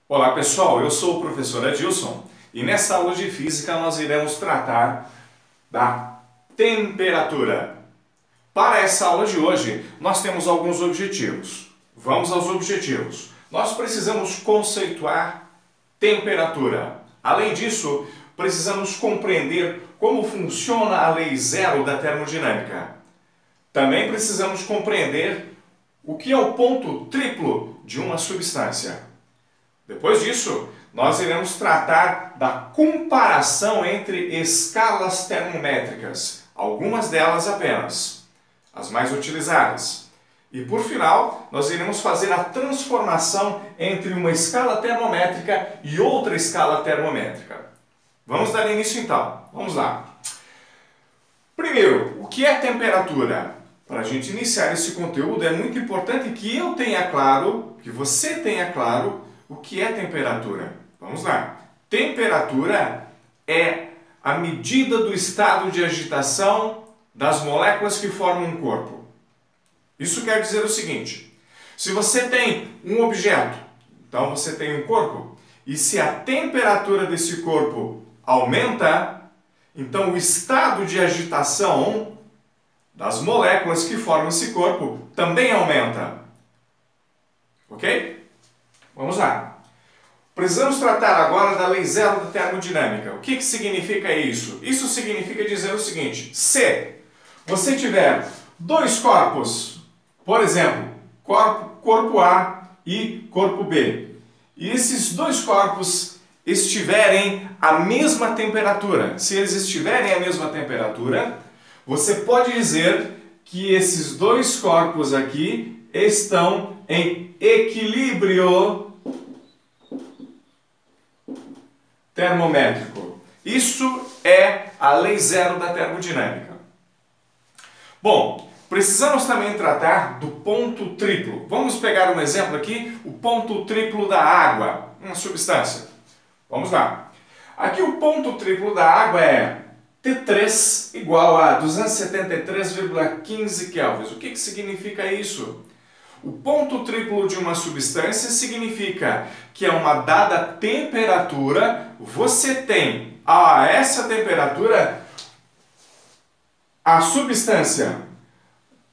Olá pessoal, eu sou o professor Adilson e nessa aula de física nós iremos tratar da temperatura. Para essa aula de hoje nós temos alguns objetivos. Vamos aos objetivos. Nós precisamos conceituar temperatura. Além disso, precisamos compreender como funciona a lei zero da termodinâmica. Também precisamos compreender o que é o ponto triplo de uma substância. Depois disso, nós iremos tratar da comparação entre escalas termométricas, algumas delas apenas, as mais utilizadas. E por final, nós iremos fazer a transformação entre uma escala termométrica e outra escala termométrica. Vamos dar início então. Vamos lá. Primeiro, o que é temperatura? Para a gente iniciar esse conteúdo, é muito importante que eu tenha claro, que você tenha claro, o que é temperatura? Vamos lá. Temperatura é a medida do estado de agitação das moléculas que formam um corpo. Isso quer dizer o seguinte: se você tem um objeto, então você tem um corpo, e se a temperatura desse corpo aumenta, então o estado de agitação das moléculas que formam esse corpo também aumenta. Ok? Vamos lá. Precisamos tratar agora da lei zero da termodinâmica. O que significa isso? Isso significa dizer o seguinte: se você tiver dois corpos, por exemplo, corpo A e corpo B, e esses dois corpos estiverem à mesma temperatura, se eles estiverem à mesma temperatura, você pode dizer que esses dois corpos aqui estão em equilíbrio termométrico. Isso é a lei zero da termodinâmica. Bom, precisamos também tratar do ponto triplo. Vamos pegar um exemplo aqui, o ponto triplo da água, uma substância. Vamos lá. Aqui o ponto triplo da água é T3 igual a 273,15 kelvins. O que significa isso? O ponto triplo de uma substância significa que a uma dada temperatura, você tem a essa temperatura a substância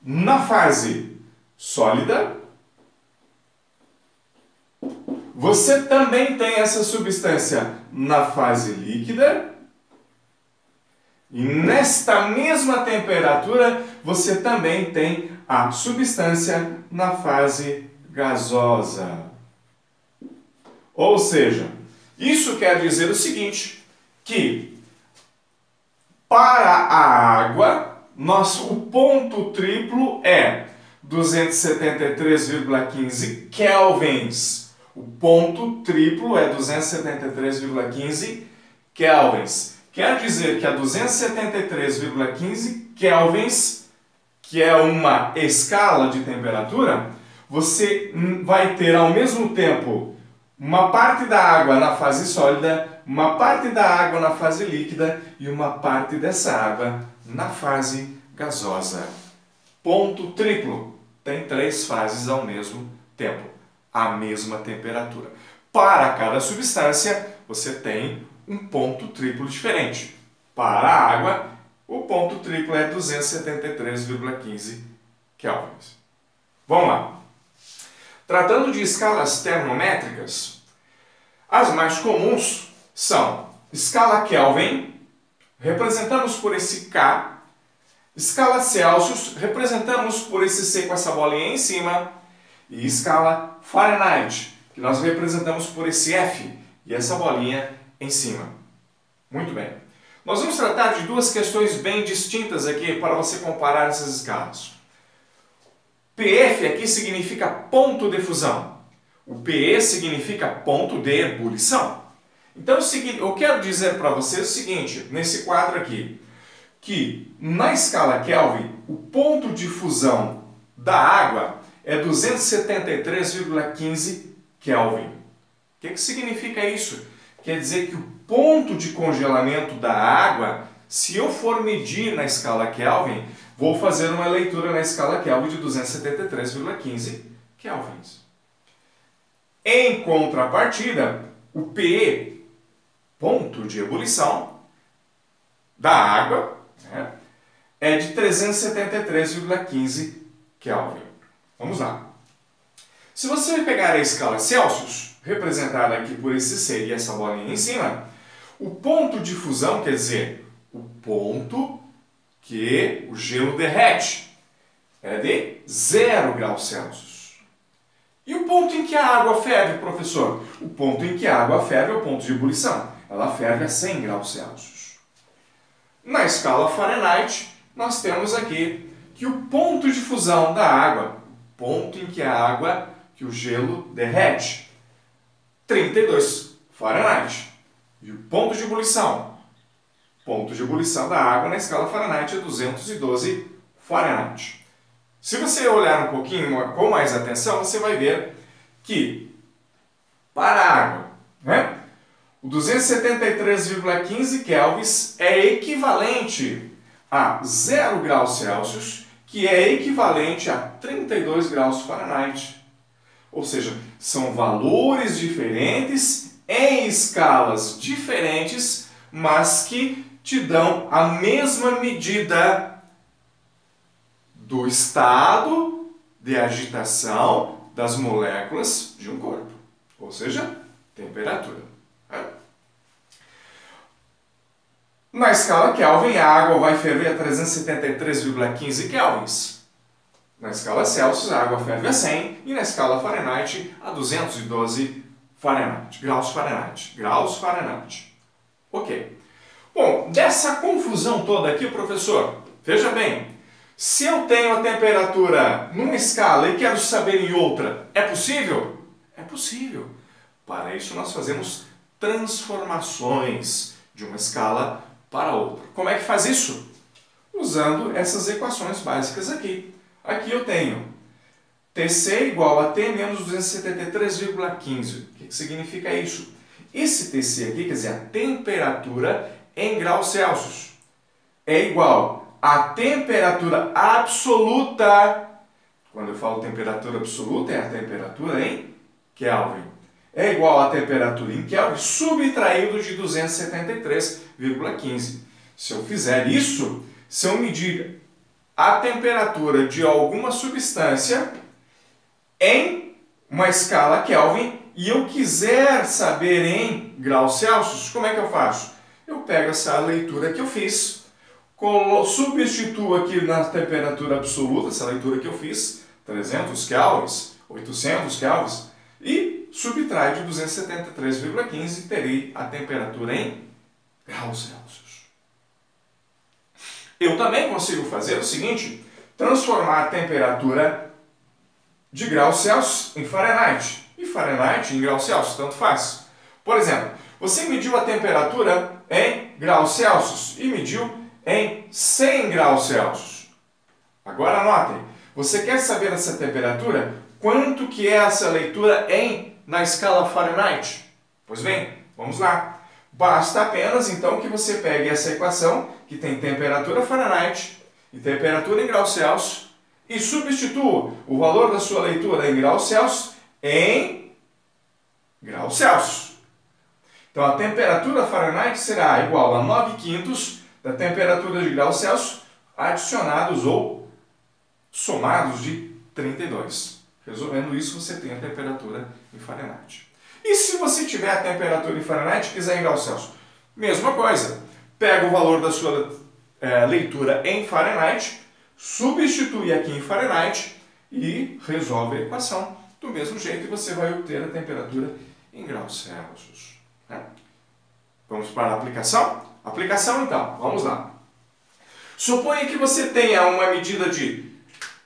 na fase sólida, você também tem essa substância na fase líquida, e nesta mesma temperatura você também tem a substância na fase gasosa. Ou seja, isso quer dizer o seguinte, que para a água, o ponto triplo é 273,15 kelvins. O ponto triplo é 273,15 kelvins. Quer dizer que a 273,15 kelvins, que é uma escala de temperatura, você vai ter ao mesmo tempo uma parte da água na fase sólida, uma parte da água na fase líquida e uma parte dessa água na fase gasosa. Ponto triplo tem 3 fases ao mesmo tempo, à mesma temperatura. Para cada substância, você tem um ponto triplo diferente. Para a água, o ponto triplo é 273,15 kelvins. Vamos lá. Tratando de escalas termométricas, as mais comuns são escala Kelvin, representamos por esse K, escala Celsius, representamos por esse C com essa bolinha em cima, e escala Fahrenheit, que nós representamos por esse F e essa bolinha em cima. Muito bem. Nós vamos tratar de duas questões bem distintas aqui para você comparar essas escalas. PF aqui significa ponto de fusão. O PE significa ponto de ebulição. Então, eu quero dizer para você o seguinte, nesse quadro aqui, que na escala Kelvin, o ponto de fusão da água é 273,15 Kelvin. O que significa isso? Quer dizer que o ponto de congelamento da água, se eu for medir na escala Kelvin, vou fazer uma leitura na escala Kelvin de 273,15 kelvins. Em contrapartida, o P, ponto de ebulição da água, né, é de 373,15 Kelvin. Vamos lá. Se você pegar a escala Celsius, representada aqui por esse C e essa bolinha em cima, o ponto de fusão, quer dizer, o ponto que o gelo derrete, é de 0 graus Celsius. E o ponto em que a água ferve, professor? O ponto em que a água ferve é o ponto de ebulição. Ela ferve a 100 graus Celsius. Na escala Fahrenheit, nós temos aqui que o ponto de fusão da água, o ponto em que a água, que o gelo derrete, 32 Fahrenheit. E o ponto de ebulição da água na escala Fahrenheit é 212 Fahrenheit. Se você olhar um pouquinho com mais atenção, você vai ver que para a água, né, o 273,15 kelvins é equivalente a 0 graus Celsius, que é equivalente a 32 graus Fahrenheit. Ou seja, são valores diferentes em escalas diferentes, mas que te dão a mesma medida do estado de agitação das moléculas de um corpo, ou seja, temperatura. Na escala Kelvin, a água vai ferver a 373,15 kelvins. Na escala Celsius, a água ferve a 100 e na escala Fahrenheit a 212 Fahrenheit, graus Fahrenheit. Graus Fahrenheit. Ok. Bom, dessa confusão toda aqui, professor, veja bem, se eu tenho a temperatura numa escala e quero saber em outra, é possível? É possível. Para isso nós fazemos transformações de uma escala para outra. Como é que faz isso? Usando essas equações básicas aqui. Aqui eu tenho Tc igual a T menos 273,15. O que significa isso? Esse Tc aqui, quer dizer, a temperatura em graus Celsius, é igual à temperatura absoluta. Quando eu falo temperatura absoluta, é a temperatura em Kelvin. É igual à temperatura em Kelvin subtraído de 273,15. Se eu fizer isso, se eu medir a temperatura de alguma substância em uma escala Kelvin e eu quiser saber em graus Celsius, como é que eu faço? Eu pego essa leitura que eu fiz, substituo aqui na temperatura absoluta, essa leitura que eu fiz, 300 kelvins, 800 kelvins, e subtrai de 273,15 e terei a temperatura em graus Celsius. Eu também consigo fazer o seguinte, transformar a temperatura de graus Celsius em Fahrenheit, e Fahrenheit em graus Celsius, tanto faz. Por exemplo, você mediu a temperatura em graus Celsius e mediu em 100 graus Celsius. Agora anotem, você quer saber essa temperatura? Quanto que é essa leitura na escala Fahrenheit? Pois bem, vamos lá. Basta apenas então que você pegue essa equação, que tem temperatura Fahrenheit e temperatura em graus Celsius, e substitua o valor da sua leitura em graus Celsius em graus Celsius. Então a temperatura Fahrenheit será igual a 9/5 da temperatura de graus Celsius adicionados ou somados de 32. Resolvendo isso, você tem a temperatura em Fahrenheit. E se você tiver a temperatura em Fahrenheit e quiser em graus Celsius? Mesma coisa. Pega o valor da sua leitura em Fahrenheit, substitui aqui em Fahrenheit e resolve a equação. Do mesmo jeito, e você vai obter a temperatura em graus Celsius. Vamos para a aplicação? Aplicação, então. Vamos lá. Suponha que você tenha uma medida de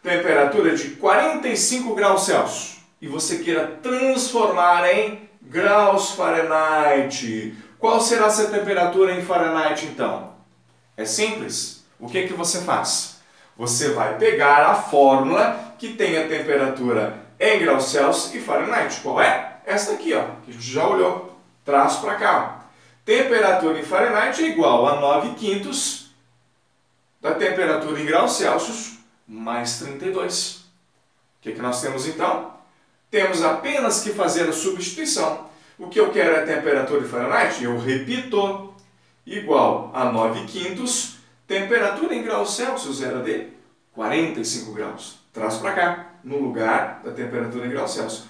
temperatura de 45 graus Celsius e você queira transformar em graus Fahrenheit. Qual será essa temperatura em Fahrenheit, então? É simples. O que você faz? Você vai pegar a fórmula que tem a temperatura em graus Celsius e Fahrenheit. Qual é? Esta aqui, ó, que a gente já olhou. Traço para cá. Temperatura em Fahrenheit é igual a 9/5 da temperatura em graus Celsius mais 32. O que nós temos então? temos apenas que fazer a substituição. O que eu quero é a temperatura em Fahrenheit, eu repito, igual a 9/5, temperatura em graus Celsius era de 45 graus. Traz para cá, no lugar da temperatura em graus Celsius.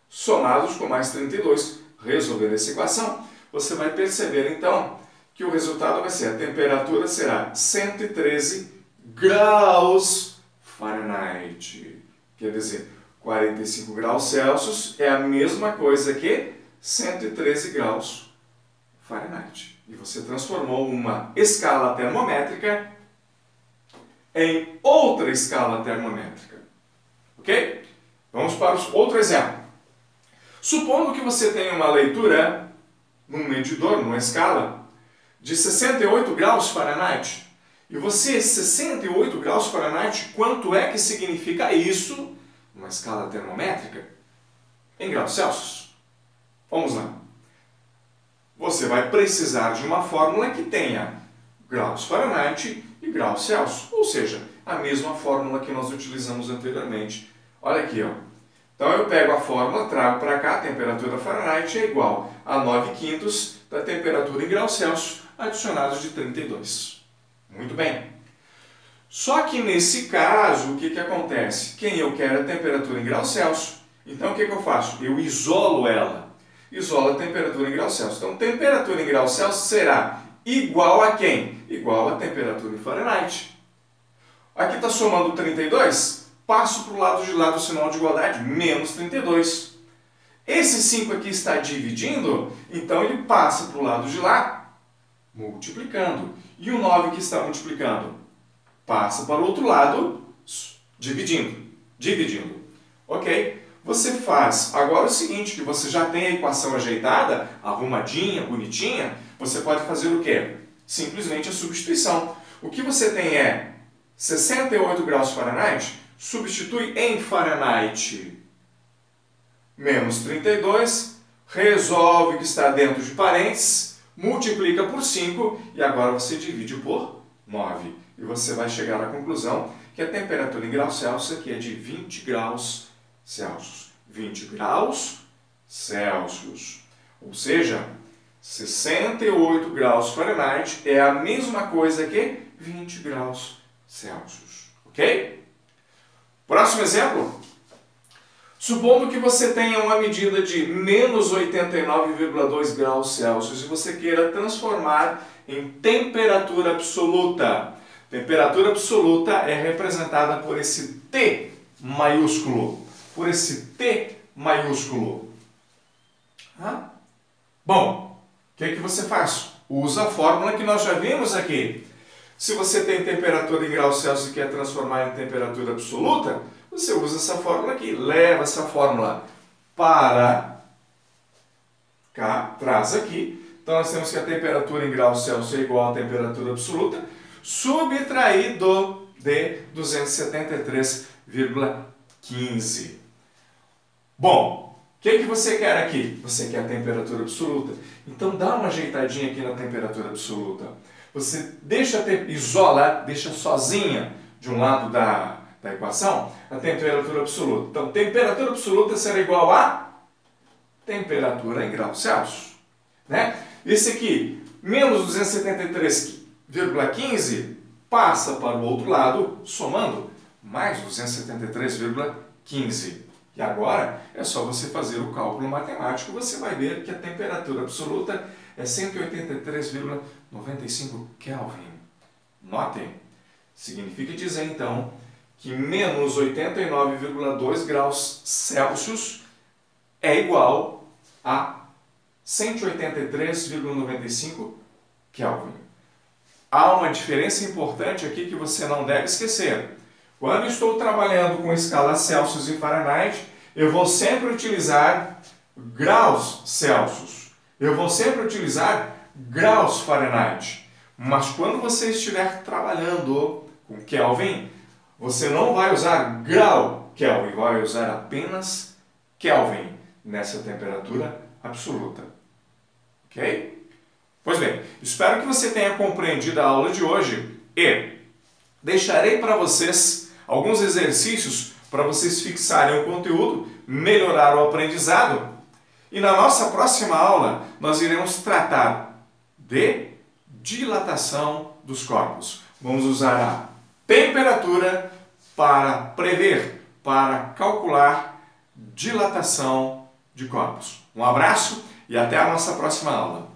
Somados com mais 32, resolver essa equação, você vai perceber então que o resultado vai ser, a temperatura será 113 graus Fahrenheit. Quer dizer, 45 graus Celsius é a mesma coisa que 113 graus Fahrenheit. E você transformou uma escala termométrica em outra escala termométrica. Ok? Vamos para outro exemplo. Supondo que você tenha uma leitura num medidor, numa escala, de 68 graus Fahrenheit. E você, 68 graus Fahrenheit, quanto é que significa isso numa escala termométrica? Em graus Celsius. Vamos lá. Você vai precisar de uma fórmula que tenha graus Fahrenheit e graus Celsius. Ou seja, a mesma fórmula que nós utilizamos anteriormente. Olha aqui, ó. Então eu pego a fórmula, trago para cá, a temperatura Fahrenheit é igual a 9/5 da temperatura em graus Celsius, adicionados de 32. Muito bem. Só que nesse caso, o que acontece? Quem eu quero é a temperatura em graus Celsius. Então o que eu faço? Eu isolo ela. Isolo a temperatura em graus Celsius. Então temperatura em graus Celsius será igual a quem? Igual a temperatura em Fahrenheit. Aqui está somando 32. Passo para o lado de lá do sinal de igualdade, menos 32. Esse 5 aqui está dividindo, então ele passa para o lado de lá, multiplicando. E o 9 que está multiplicando, passa para o outro lado, dividindo. Ok? Você faz agora o seguinte, que você já tem a equação ajeitada, arrumadinha, bonitinha, você pode fazer o quê? Simplesmente a substituição. O que você tem é 68 graus Fahrenheit, substitui em Fahrenheit menos 32, resolve o que está dentro de parênteses, multiplica por 5 e agora você divide por 9. E você vai chegar à conclusão que a temperatura em graus Celsius aqui é de 20 graus Celsius. 20 graus Celsius. Ou seja, 68 graus Fahrenheit é a mesma coisa que 20 graus Celsius. Ok? Próximo exemplo. Supondo que você tenha uma medida de menos 89,2 graus Celsius e você queira transformar em temperatura absoluta. Temperatura absoluta é representada por esse T maiúsculo. Por esse T maiúsculo. Bom, o que você faz? Usa a fórmula que nós já vimos aqui. Se você tem temperatura em graus Celsius e quer transformar em temperatura absoluta, você usa essa fórmula aqui, leva essa fórmula para cá, traz aqui. Então nós temos que a temperatura em graus Celsius é igual à temperatura absoluta, subtraído de 273,15. Bom, o que você quer aqui? Você quer a temperatura absoluta. Então dá uma ajeitadinha aqui na temperatura absoluta. Você isola, deixa sozinha de um lado da equação a temperatura absoluta. Então, temperatura absoluta será igual a temperatura em graus Celsius. Né? Esse aqui, menos 273,15, passa para o outro lado, somando mais 273,15. E agora é só você fazer o cálculo matemático, você vai ver que a temperatura absoluta é 183,95 Kelvin. Notem, significa dizer então que menos 89,2 graus Celsius é igual a 183,95 Kelvin. Há uma diferença importante aqui que você não deve esquecer. Quando estou trabalhando com escala Celsius e Fahrenheit, eu vou sempre utilizar graus Celsius. Eu vou sempre utilizar graus Fahrenheit. Mas quando você estiver trabalhando com Kelvin, você não vai usar grau Kelvin, vai usar apenas Kelvin nessa temperatura absoluta. Ok? Pois bem, espero que você tenha compreendido a aula de hoje e deixarei para vocês alguns exercícios para vocês fixarem o conteúdo, melhorar o aprendizado. E na nossa próxima aula nós iremos tratar de dilatação dos corpos. Vamos usar a temperatura para prever, para calcular dilatação de corpos. Um abraço e até a nossa próxima aula.